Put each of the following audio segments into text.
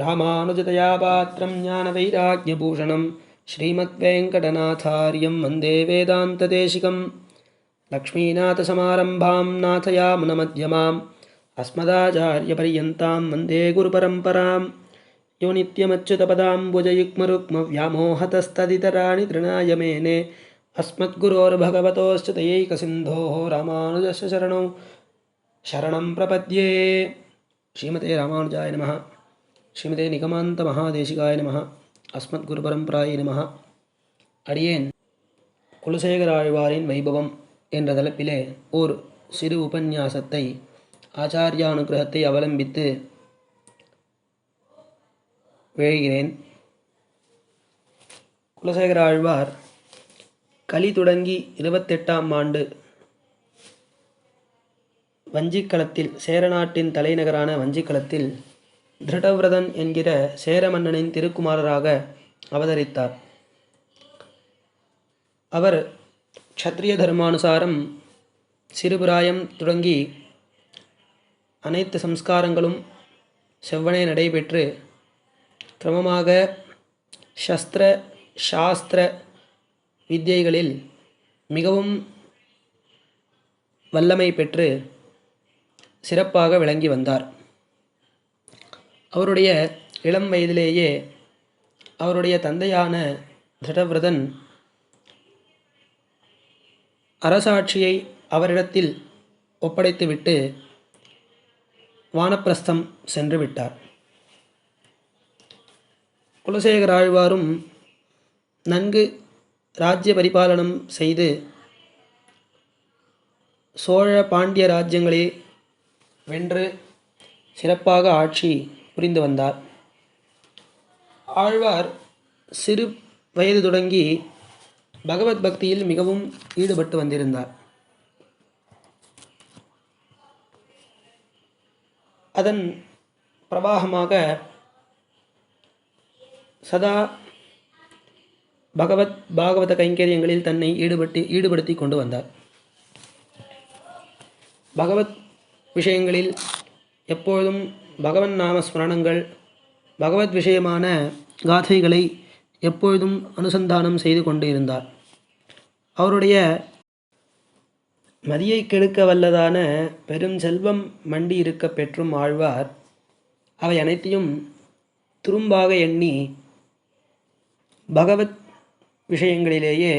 ராமானுஜதயா பாத்திரம் ஞான வைராக்யபூஷணம் ஸ்ரீமத்வேங்கடநாதாரியம் வந்தே வேதாந்ததேசிகம். லக்ஷ்மீநாதசமாரம்பாம் நாதயாமுனமத்யமாம் அஸ்மதாச்சாரியபர்யந்தாம் வந்தே குருபரம்பராம். யோ நித்யமच्युतपदाम्बुजयुग्मरुक्मव्यामोहतस्तदितराणि तृणाय मेने अस्मद्गुरोर्भगवतोश्च दयैकसिन्धोः रामानुजस्य शरणं प्रपद्ये. श्रीमते रामानुजाय नमः. ஸ்ரீமதே நிகமாந்த மகாதேசிகாய நமः. அஸ்மத்குருபரம்பராய நமः. அடியேன் குலசேகர ஆழ்வாரின் வைபவம் என்ற தலைப்பிலே ஓர் சிறு உபன்யாசத்தை ஆச்சாரியானுகிரகத்தை அவலம்பித்து வேழ்கிறேன். குலசேகர ஆழ்வார் கலி தொடங்கி 28ஆம் ஆண்டு வஞ்சிக்களத்தில், சேரநாட்டின் தலைநகரான வஞ்சிக்களத்தில் திருடவிரதன் என்கிற சேர மன்னனின் திருக்குமாரராக அவதரித்தார். அவர் க்ஷத்ரிய தர்மானுசாரம் சிறுபிராயம் தொடங்கி அனைத்து சம்ஸ்காரங்களும் செவ்வனே நடைபெற்று கிரமமாக சஸ்திர சாஸ்திர வித்யைகளில் மிகவும் வல்லமை பெற்று சிறப்பாக விளங்கி வந்தார். அவருடைய இளம் வயதிலேயே அவருடைய தந்தையான திருடவிரதன் அரசாட்சியை அவரிடத்தில் ஒப்படைத்துவிட்டு வானப்பிரஸ்தம் சென்று விட்டார். குலசேகர ஆழ்வாரும் நன்கு ராஜ்ய பரிபாலனம் செய்து சோழ பாண்டிய ராஜ்யங்களை வென்று சிறப்பாக ஆட்சி புரிந்து வந்தார். ஆழ்வார் சிறு வயது தொடங்கி பகவத் பக்தியில் மிகவும் ஈடுபட்டு வந்திருந்தார். அதன் பிரவாகமாக சதா பாகவத கைங்கரியங்களில் தன்னை ஈடுபடுத்தி கொண்டு வந்தார். பகவத் விஷயங்களில் எப்பொழுதும் பகவன் நாம ஸ்மரணங்கள், பகவத் விஷயமான காதைகளை எப்பொழுதும் அனுசந்தானம் செய்து கொண்டு இருந்தார். அவருடைய மதியை கெடுக்க வல்லதான பெரும் செல்வம் மண்டி இருக்க பெற்றும் ஆழ்வார் அவை அனைத்தையும் துரும்பாக எண்ணி பகவத் விஷயங்களிலேயே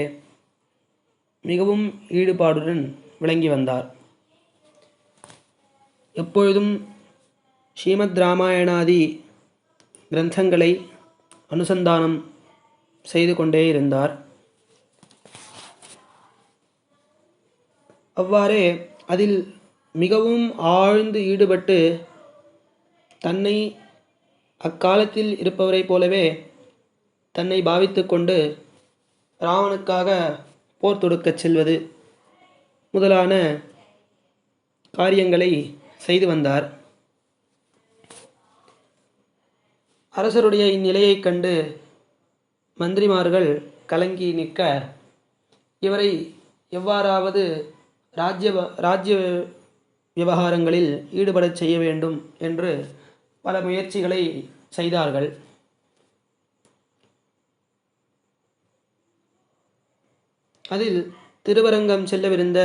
மிகவும் ஈடுபாடுடன் விளங்கி வந்தார். எப்பொழுதும் ஸ்ரீமத் ராமாயணாதி கிரந்தங்களை அனுசந்தானம் செய்து கொண்டே இருந்தார். அவ்வாறே அதில் மிகவும் ஆழ்ந்து ஈடுபட்டு தன்னை அக்காலத்தில் இருப்பவரைப் போலவே தன்னை பாவித்து கொண்டு ராவனுக்காக போர் தொடுக்கச் செல்வது முதலான காரியங்களை செய்து வந்தார். அரசருடைய இந்நிலையைக் கண்டு மந்திரிமார்கள் கலங்கி நிற்க, இவரை எவ்வாறாவது ராஜ்ய விவகாரங்களில் ஈடுபடச் செய்ய வேண்டும் என்று பல முயற்சிகளை செய்தார்கள். அதில் திருவரங்கம் செல்லவிருந்த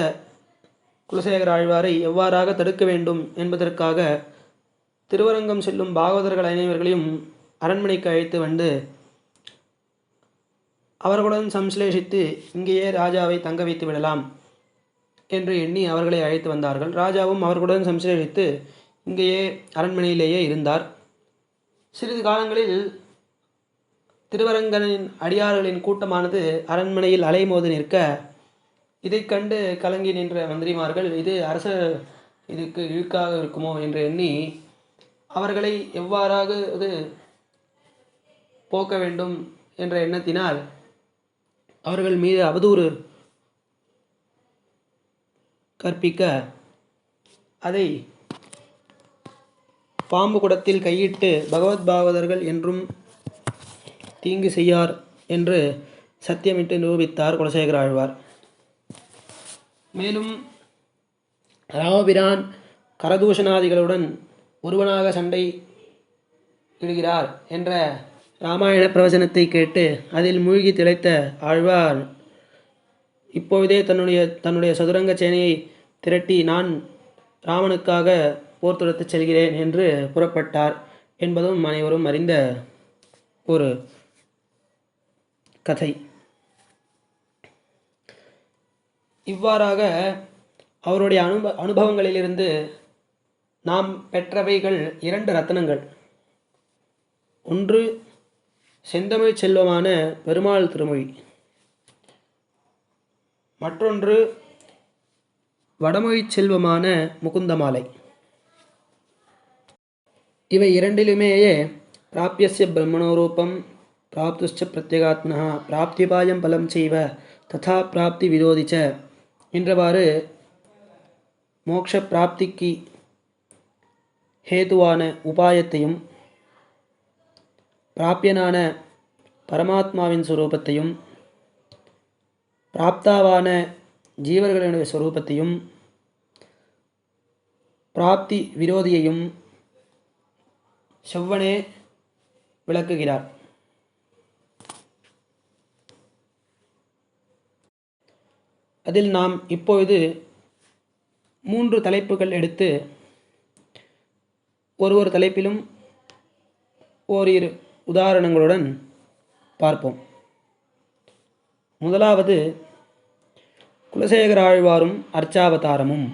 குலசேகர ஆழ்வாரை எவ்வாறாக தடுக்க வேண்டும் என்பதற்காக திருவரங்கம் செல்லும் பாகவதர்கள் அனைவர்களையும் அரண்மனைக்கு அழைத்து வந்து அவர்களுடன் சம்ஸ்லேஷித்து இங்கேயே ராஜாவை தங்க வைத்து விடலாம் என்று எண்ணி அவர்களை அழைத்து வந்தார்கள். ராஜாவும் அவர்களுடன் சம்ஸ்லேஷித்து இங்கேயே அரண்மனையிலேயே இருந்தார். சிறிது காலங்களில் திருவரங்கனின் அடியார்களின் கூட்டமானது அரண்மனையில் அலைமோதி நிற்க, இதை கண்டு கலங்கி நின்ற மந்திரிமார்கள் இது இதுக்கு இழுக்காக இருக்குமோ என்று எண்ணி அவர்களை எவ்வாறாக போக்க வேண்டும் என்ற எண்ணத்தினால் அவர்கள் மீது அவதூறு கற்பிக்க, அதை பாம்பு குடத்தில் கையிட்டு பகவத் பாகவதர்கள் என்றும் தீங்கு செய்யார் என்று சத்தியமிட்டு நிரூபித்தார் குலசேகர ஆழ்வார். மேலும் ராமபிரான் கரதூஷணாதிகளுடன் ஒருவனாக சண்டை இடுகிறார் என்ற இராமாயண பிரவசனத்தை கேட்டு அதில் மூழ்கி திளைத்த ஆழ்வார் இப்பொழுதே தன்னுடைய சதுரங்க சேனையை திரட்டி நான் ராமனுக்காக போர் தொடுத்துச் செல்கிறேன் என்று புறப்பட்டார் என்பதும் அனைவரும் அறிந்த ஒரு கதை. இவ்வாறாக அவருடைய அனுபவங்களிலிருந்து நாம் பெற்றவைகள் 2 ரத்னங்கள். ஒன்று செந்தமிழ் செல்வமான பெருமாள் திருமொழி, மற்றொன்று வடமொழி செல்வமான முகுந்தமாலை. இவை இரண்டிலுமேயே பிராப்யஸ்ய பிரம்மணோரூபம் பிராப்துஷ்ச பிரத்யேகாத்மனா பிராப்திபாயம் பலம் செய்வ ததா பிராப்தி விரோதிச்ச என்றவாறு மோட்ச பிராப்திக்கு ஹேதுவான உபாயத்தையும் பிராப்யனான பரமாத்மாவின் சுரூபத்தையும் பிராப்தாவான ஜீவர்களுடைய ஸ்வரூபத்தையும் பிராப்தி விரோதியையும் செவ்வனே விளக்குகிறார். அதில் நாம் இப்பொழுது 3 தலைப்புகள் எடுத்து ஒரு தலைப்பிலும் ஓரிரு உதாரணங்களுடன் பார்ப்போம். முதலாவது குலசேகர ஆழ்வாரும் அர்ச்சாவதாரமும்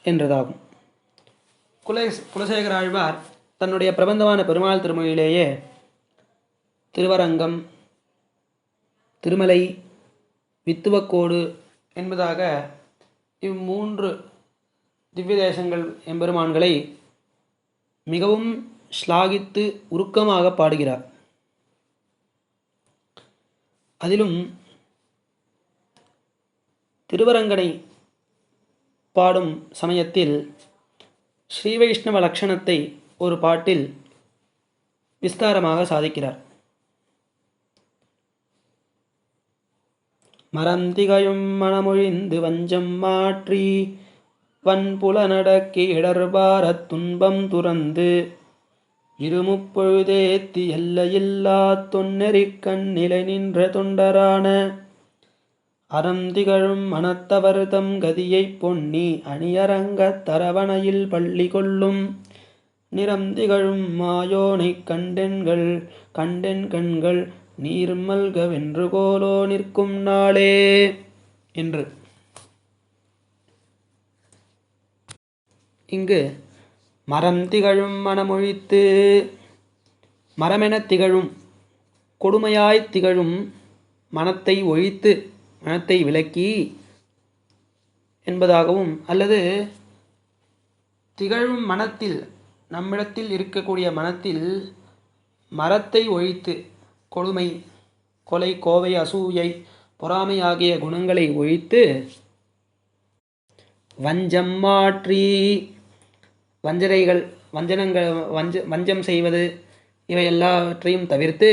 என்றதாகும். குலசேகர ஆழ்வார் தன்னுடைய பிரபந்தமான பெருமாள் திருமொழியிலேயே திருவரங்கம், திருமலை, வித்துவக்கோடு என்பதாக 3 திவ்ய தேசங்கள் எம்பெருமான்களை மிகவும் ஸ்லாகித்து உருக்கமாக பாடுகிறார். அதிலும் திருவரங்கனை பாடும் சமயத்தில் ஸ்ரீ வைஷ்ணவ லக்ஷணத்தை ஒரு பாட்டில் விஸ்தாரமாக சாதிக்கிறார். மறந்திகையும் மனமொழிந்து வஞ்சம் மாற்றி வன்புலனடக்கி இடர்பாரத் துன்பம் துறந்து இருமுப்பொழுதேத்தி எல்லையில்லா தொன்னெறிக்கண் நிலை நின்ற தொண்டரான அறம் திகழும் மனத்தவர்தம் கதியைப் பொன்னி அணியரங்கத் தரவணையில் பள்ளி கொள்ளும் நிறம் திகழும் மாயோனைக் கண்டென் கண்கள் நீர்மல்க வென்று கோலோ நிற்கும் நாளே என்று. இங்கு மரம் திகழும் மனமொழித்து, மரமெனத் திகழும் கொடுமையாய்த் திகழும் மனத்தை ஒழித்து, மனத்தை விலக்கி என்பதாகவும், அல்லது திகழும் மனத்தில், நம்மிடத்தில் இருக்கக்கூடிய மனத்தில் மரத்தை ஒழித்து, கொடுமை, கொலை, கோவை, அசூயை, பொறாமை ஆகிய குணங்களை ஒழித்து வஞ்சம் மாற்றி, வஞ்சம் செய்வது இவை எல்லாவற்றையும் தவிர்த்து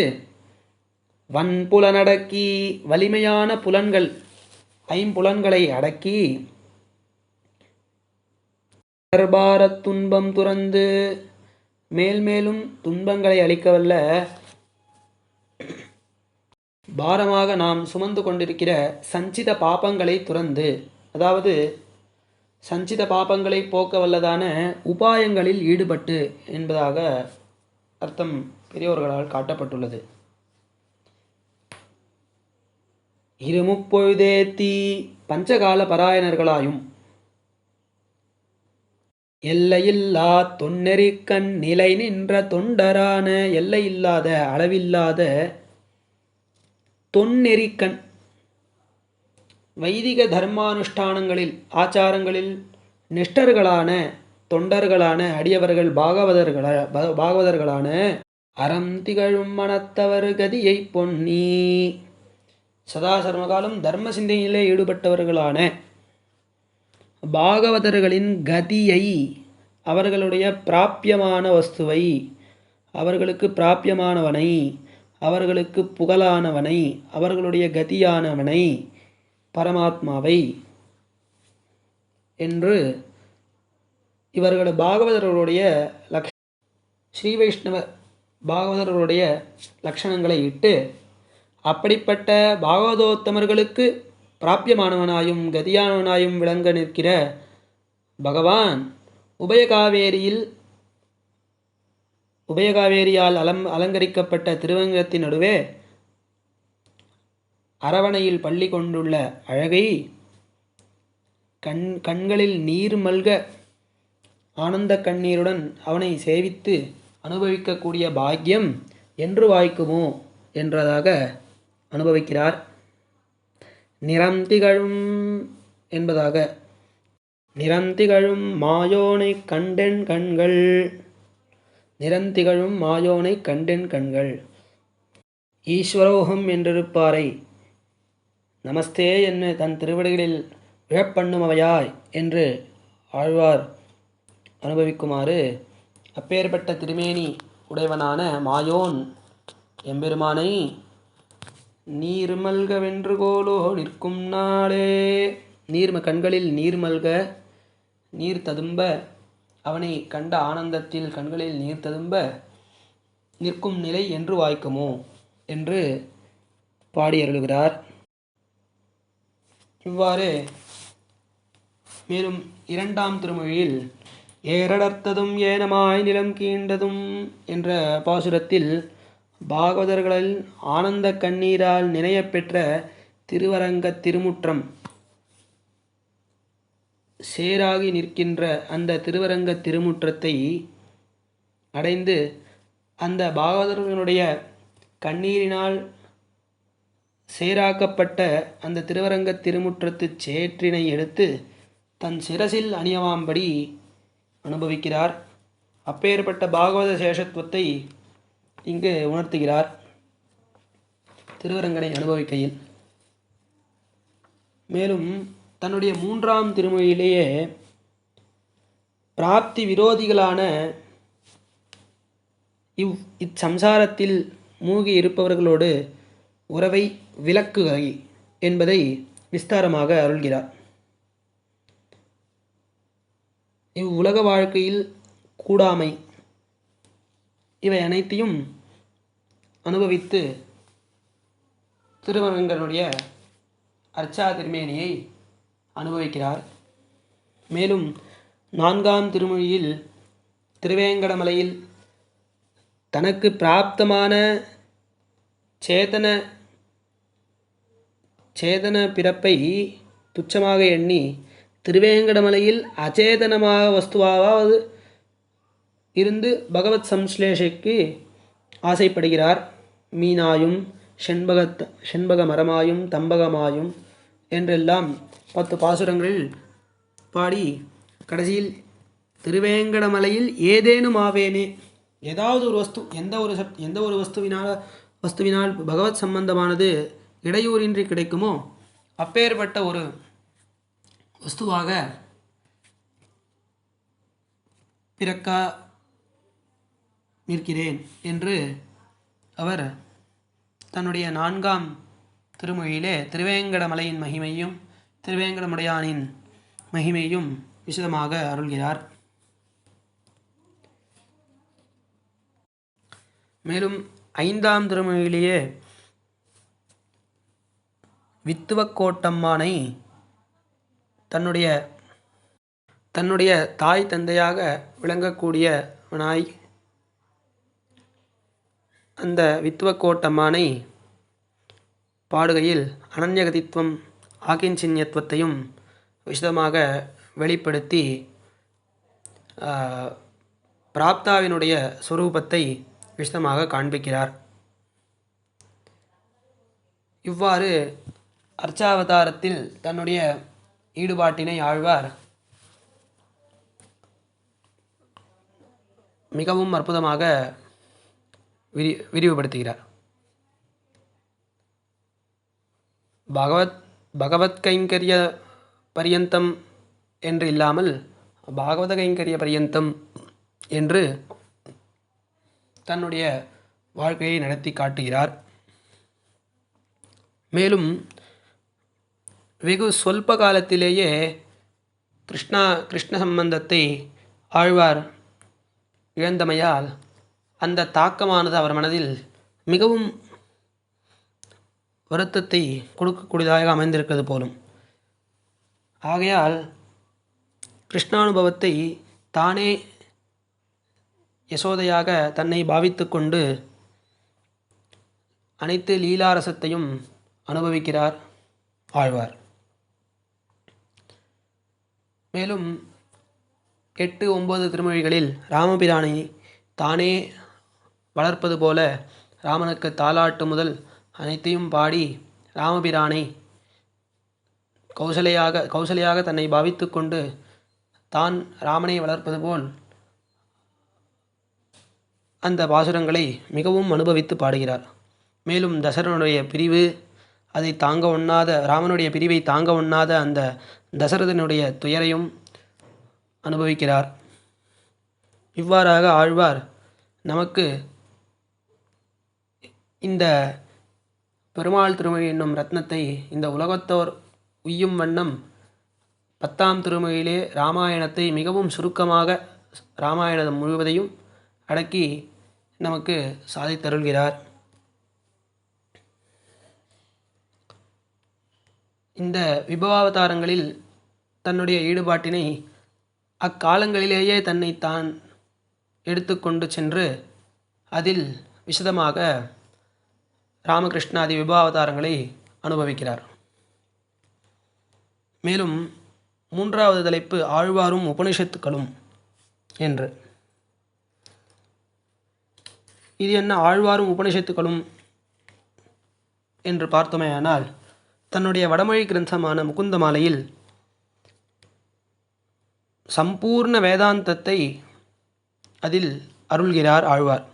வன்புலனடக்கி, வலிமையான புலன்கள் 5 அடக்கி இடர்பாரத் துன்பம் துறந்து, மேல்மேலும் துன்பங்களை அளிக்கவல்ல பாரமாக நாம் சுமந்து கொண்டிருக்கிற சஞ்சித பாபங்களை துறந்து, அதாவது சஞ்சித பாபங்களை போக்க வல்லதான உபாயங்களில் ஈடுபட்டு என்பதாக அர்த்தம் பெரியோர்களால் காட்டப்பட்டுள்ளது. இருமுப்பொழுதேத்தி, பஞ்சகால பராயணர்களாயும் எல்லையில்லா தொன்னெறிக்கண் நிலை நின்ற தொண்டரான, எல்லையில்லாத அளவில்லாத தொன்னெறிக்கண், வைதிக தர்மானுஷ்டானங்களில் ஆச்சாரங்களில் நிஷ்டர்களான தொண்டர்களான அடியவர்கள் பாகவதர்களான அறம் திகழும் மனத்தவர் கதியை பொன்னி, சதா சர்மகாலம் தர்ம சிந்தையிலே ஈடுபட்டவர்களான பாகவதர்களின் கதியை, அவர்களுடைய பிராப்பியமான வஸ்துவை, அவர்களுக்கு பிராப்பியமானவனை, அவர்களுக்கு புகழானவனை, அவர்களுடைய கதியானவனை, பரமாத்மாவை என்று இவர்கள் பாகவதர்களுடைய ஸ்ரீ வைஷ்ணவ பாகவதர்களுடைய லக்ஷணங்களை இட்டு அப்படிப்பட்ட பாகவதோத்தமர்களுக்கு பிராபியமானவனாயும் கதியானவனாயும் விளங்க நிற்கிற பகவான் உபயகாவேரியால் அலங்கரிக்கப்பட்ட திருவங்கத்தின் நடுவே அரவணையில் பள்ளி கொண்டுள்ள அழகை கண்களில் நீர் மல்க ஆனந்த கண்ணீருடன் அவனை சேவித்து அனுபவிக்கக்கூடிய பாக்கியம் என்று வாய்க்குமோ என்றதாக அனுபவிக்கிறார். நிறம் திகழும் என்பதாக நிறந்திகழும் மாயோனை கண்டென் கண்கள் நிறந்திகழும் மாயோனை கண்டென் கண்கள் ஈஸ்வரோகம் என்றிருப்பாரை நமஸ்தே என்று தன் திருவடிகளில் விழப்பண்ணுமவையாய் என்று ஆழ்வார் அனுபவிக்குமாறு அப்பேற்பட்ட திருமேனி உடையவனான மாயோன் எம்பெருமானை நீர்மல்க வென்று கோலோ நிற்கும் நாளே கண்களில் நீர்மல்க நீர் ததும்ப அவனை கண்ட ஆனந்தத்தில் கண்களில் நீர் ததும்ப நிற்கும் நிலை என்று வாய்க்குமோ என்று பாடியருளுகிறார். இவ்வாறு மேலும் 2ஆம் திருமொழியில் ஏறடர்த்ததும் ஏனமாய் நிலம் கீண்டதும் என்ற பாசுரத்தில் பாகவதர்களில் ஆனந்த கண்ணீரால் நினையப்பெற்ற திருவரங்க திருமுற்றம் சேராகி நிற்கின்ற அந்த திருவரங்க திருமுற்றத்தை அடைந்து அந்த பாகவதர்களுடைய கண்ணீரினால் சேராக்கப்பட்ட அந்த திருவரங்க திருமுற்றத்து சேற்றினை எடுத்து தன் சிரசில் அணியவாம்படி அனுபவிக்கிறார். அப்பேற்பட்ட பாகவத சேஷத்துவத்தை இங்கு உணர்த்துகிறார் திருவரங்கனை அனுபவிக்கையில். மேலும் தன்னுடைய 3ஆம் திருமொழியிலேயே பிராப்தி விரோதிகளான இச்சம்சாரத்தில் மூழ்கி இருப்பவர்களோடு உறவை விலக்குகை என்பதை விஸ்தாரமாக அருள்கிறார். இவ்வுலக வாழ்க்கையில் கூடாமை இவை அனைத்தையும் அனுபவித்து திருவரங்கனுடைய அர்ச்சா திருமேனியை அனுபவிக்கிறார். மேலும் 4ஆம் திருமொழியில் திருவேங்கடமலையில் தனக்கு பிராப்தமான சேதன பிறப்பை துச்சமாக எண்ணி திருவேங்கடமலையில் அச்சேதனமாக வஸ்துவாவது இருந்து பகவத் சம்ஸ்லேஷைக்கு ஆசைப்படுகிறார். மீனாயும் செண்பக மரமாயும் தம்பகமாயும் என்றெல்லாம் 10 பாசுரங்களில் பாடி கடைசியில் திருவேங்கடமலையில் ஏதேனும் ஆவேனே ஏதாவது ஒரு வஸ்து எந்த ஒரு வஸ்துவினால் பகவத் சம்பந்தமானது இடையூறின்றி கிடைக்குமோ அப்பேற்பட்ட ஒரு வஸ்துவாக பிறக்க நிற்கிறேன் என்று அவர் தன்னுடைய 4ஆம் திருமொழியிலே திருவேங்கடமலையின் மகிமையும் திருவேங்கடமுடையானின் மகிமையும் விசதமாக அருள்கிறார். மேலும் 5ஆம் திருமொழியிலேயே வித்துவக்கோட்டம்மானை தன்னுடைய தாய் தந்தையாக விளங்கக்கூடியவனாய் அந்த வித்துவக்கோட்டம்மானை பாடுகையில் அனன்யகதித்துவம் ஆகிஞ்சின்யத்துவத்தையும் விசதமாக வெளிப்படுத்தி பிராப்தாவினுடைய சொரூபத்தை விசதமாக காண்பிக்கிறார். இவ்வாறு அர்ச்சாவதாரத்தில் தன்னுடைய ஈடுபாட்டினை ஆழ்வார் மிகவும் அற்புதமாக விரிவுபடுத்துகிறார். பகவத் கைங்கரிய பரியந்தம் என்று இல்லாமல் பாகவத கைங்கரிய பரியந்தம் என்று தன்னுடைய வாழ்க்கையை நடத்தி காட்டுகிறார். மேலும் வெகு சொல்ப காலத்திலேயே கிருஷ்ண சம்பந்தத்தை ஆழ்வார் இழந்தமையால் அந்த தாக்கமானது அவர் மனதில் மிகவும் வருத்தத்தை கொடுக்கக்கூடியதாக அமைந்திருக்கிறது போலும். ஆகையால் கிருஷ்ணானுபவத்தை தானே யசோதையாக தன்னை பாவித்து கொண்டு அனைத்து லீலாரசத்தையும் அனுபவிக்கிறார் ஆழ்வார். மேலும் 8-9 திருமொழிகளில் ராமபிரானை தானே வளர்ப்பது போல ராமனுக்கு தாலாட்டு முதல் அனைத்தையும் பாடி ராமபிரானை கௌசலையாக தன்னை பாவித்து கொண்டு தான் ராமனை வளர்ப்பது போல் அந்த பாசுரங்களை மிகவும் அனுபவித்து பாடுகிறார். மேலும் தசரனுடைய பிரிவு, அதை தாங்க ஒண்ணாத ராமனுடைய பிரிவை தாங்க ஒண்ணாத அந்த தசரதனுடைய துயரையும் அனுபவிக்கிறார். இவ்வாறாக ஆழ்வார் நமக்கு இந்த பெருமாள் திருமொழி என்னும் ரத்னத்தை இந்த உலகத்தோர் உய்யும் வண்ணம் 10ஆம் திருமொழியிலே இராமாயணத்தை மிகவும் சுருக்கமாக இராமாயணம் முழுவதையும் அடக்கி நமக்கு சாதித்தருள்கிறார். இந்த விபவாவதாரங்களில் தன்னுடைய ஈடுபாட்டினை அக்காலங்களிலேயே தன்னை தான் எடுத்துக்கொண்டு சென்று அதில் விசதமாக ராமகிருஷ்ணாதி விபவாவதாரங்களை அனுபவிக்கிறார். மேலும் 3வது தலைப்பு ஆழ்வாரும் உபனிஷத்துக்களும் என்று. இது என்ன ஆழ்வாரும் உபனிஷத்துக்களும் என்று பார்த்தோமேயானால், தன்னுடைய வடமொழி கிரந்தமான முகுந்தமாலையில் சம்பூர்ண வேதாந்தத்தை அதில் அருள்கிறார் ஆழ்வார்.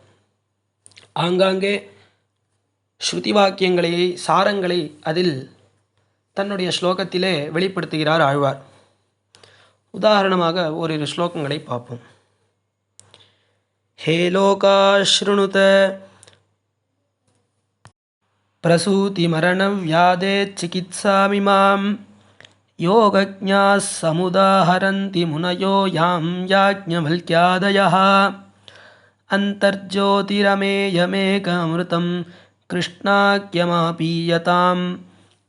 ஆங்காங்கே ஸ்ருதி வாக்கியங்களை சாரங்களை அதில் தன்னுடைய ஸ்லோகத்திலே வெளிப்படுத்துகிறார் ஆழ்வார். உதாரணமாக ஓரிரு ஸ்லோகங்களை பார்ப்போம். ஹே லோகா ஸ்ருணுத பிரசூதி மரண வியாதே சிகித்சாமிமாம் யோகஜ்ஞாः சமுதாஹரந்தி முனயோ யாம் யாஜ்ஞவல்க்யாதயः அந்தர்ஜோதிரமேயமேகமிருதம் கிருஷ்ணாக்யமாபீயதாம்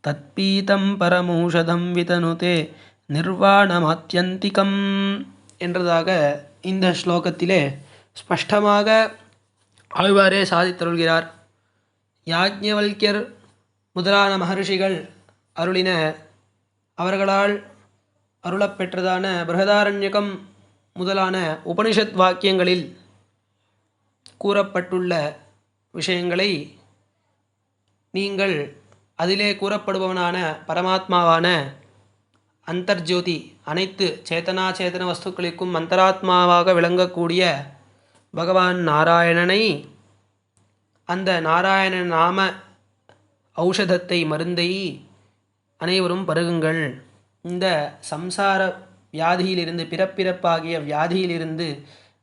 தத்பீதம் பரமௌஷதம் விதனுதே நிர்வாணமாத்யந்திகம் என்றதாக இந்த ஸ்லோகத்திலே ஸ்பஷ்டமாக ஆழ்வாரே சாதித்தருள்கிறார். யாஜ்ஞவல்க்யர் முதலான மகர்ஷிகள் அருளின அவர்களால் அருளப்பெற்றதான பிருஹதாரண்யகம் முதலான உபனிஷத் வாக்கியங்களில் கூறப்பட்டுள்ள விஷயங்களை நீங்கள் அதிலே கூறப்படுபவனான பரமாத்மாவான அந்தர்ஜோதி அனைத்து சேதன வஸ்துக்களுக்கும் அந்தராத்மாவாக விளங்கக்கூடிய பகவான் நாராயணனை, அந்த நாராயண நாம ஔஷதத்தை மருந்தை அனைவரும் பருகுங்கள். இந்த சம்சார வியாதியிலிருந்து பிறப்பிறப்பாகிய வியாதியிலிருந்து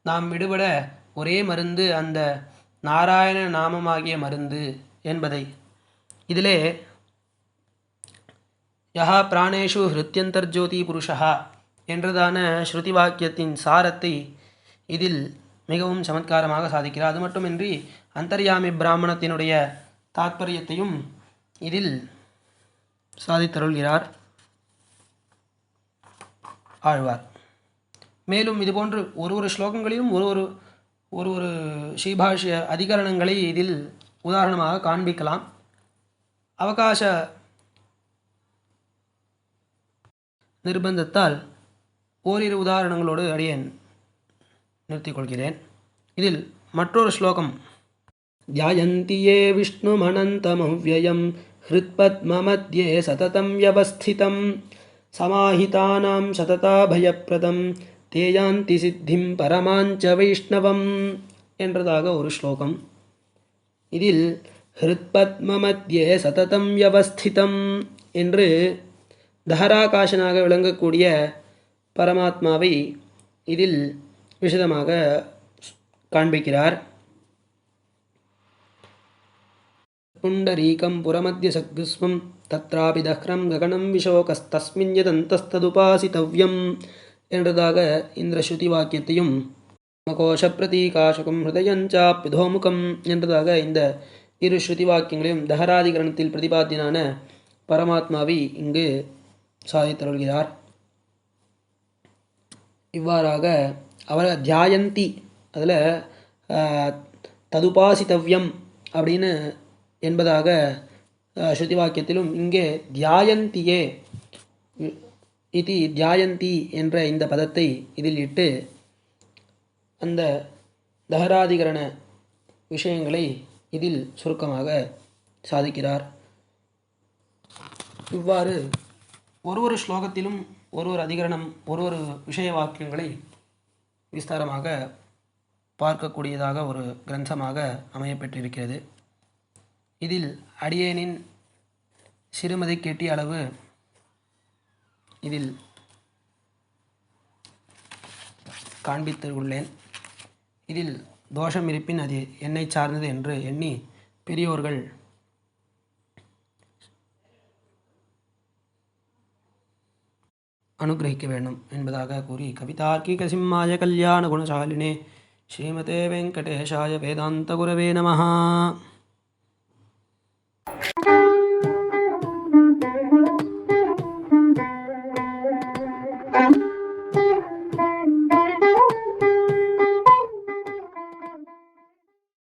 நாம் விடுபட ஒரே மருந்து அந்த நாராயண நாமமாகிய மருந்து என்பதை இதிலே யஹா பிராணேஷு ஹிருத்யந்தர்ஜோதி புருஷா என்றதான ஸ்ருதி வாக்கியத்தின் சாரத்தை இதில் மிகவும் சமத்காரமாக சாதிக்கிறார். அது மட்டுமின்றி அந்தர்யாமி பிராமணத்தினுடைய தாத்பரியத்தையும் இதில் சாதித்தருள்கிறார் ஆழ்வார். மேலும் இதுபோன்று ஒரு ஸ்லோகங்களிலும் ஒரு ஸ்ரீபாஷ்ய அதிகரணங்களை இதில் உதாரணமாக காண்பிக்கலாம். அவகாச நிர்பந்தத்தால் ஓரிரு உதாரணங்களோடு அடியேன் நிறுத்திக் கொள்கிறேன். இதில் மற்றொரு ஸ்லோகம், தியாயந்தி யே விஷ்ணுமனந்தமவ்யயம் ஹிருத்பத்மமத்யே சததம் வ்யவஸ்திதம் சமாஹிதானாம் சததாபயப்ரதம் தேயாந்தி சித்திம் பரமாஞ்ச வைஷ்ணவம் என்றதாக ஒரு ஸ்லோகம். இதில் ஹிருத்பத்மமத்யே சததம் வ்யவஸ்திதம் என்று தஹராகாசனாக விளங்கக்கூடிய பரமாத்மாவை இதில் விசதமாக காண்பிக்கிறார். புண்டரீகம் புரமத்ய சக்ஸ்வம் தத்ராபி தஹ்ரம் ககனம் விஷோகஸ்தஸ்மின் யதந்தஸ்ததுபாசிதவ்யம் என்றதாக இந்த ஸ்ருதி வாக்கியத்தையும் கோஷ பிரதீகாசகம் ஹிருதயஞ்சாப்யுதோமுகம் என்றதாக இந்த இரு ஸ்ருதி வாக்கியங்களையும் தஹராதிகரணத்தில் பிரதிபாத்தியனான பரமாத்மாவை இங்கு சாதித்தருள்கிறார். இவ்வாறாக அவர் தியாயந்தி, அதில் ததுபாசித்தவ்யம் அப்படின்னு என்பதாக ஸ்ருதி வாக்கியத்திலும் இங்கே தியாயந்தியே இது தியாயந்தி என்ற இந்த பதத்தை இதில் இட்டு அந்த தஹராதிகரண விஷயங்களை இதில் சுருக்கமாக சாதிக்கிறார். இவ்வாறு ஒரு ஸ்லோகத்திலும் ஒரு அதிகரணம் ஒரு விஷய வாக்கியங்களை விஸ்தாரமாக பார்க்கக்கூடியதாக ஒரு கிரந்தமாக அமையப்பெற்றிருக்கிறது. இதில் அடியேனின் சிறுமதி கேட்டிய அளவு இதில் காண்பித்துள்ளேன். இதில் தோஷம் இருப்பின் அது என்னை சார்ந்தது என்று எண்ணி பெரியோர்கள் அனுகிரகிக்க வேண்டும் என்பதாக கூறி கவிதார்க்கிக சிம்மாய கல்யாண குணசாலினே ஸ்ரீமதே வெங்கடேஷாய வேதாந்த குரவே நமஹ.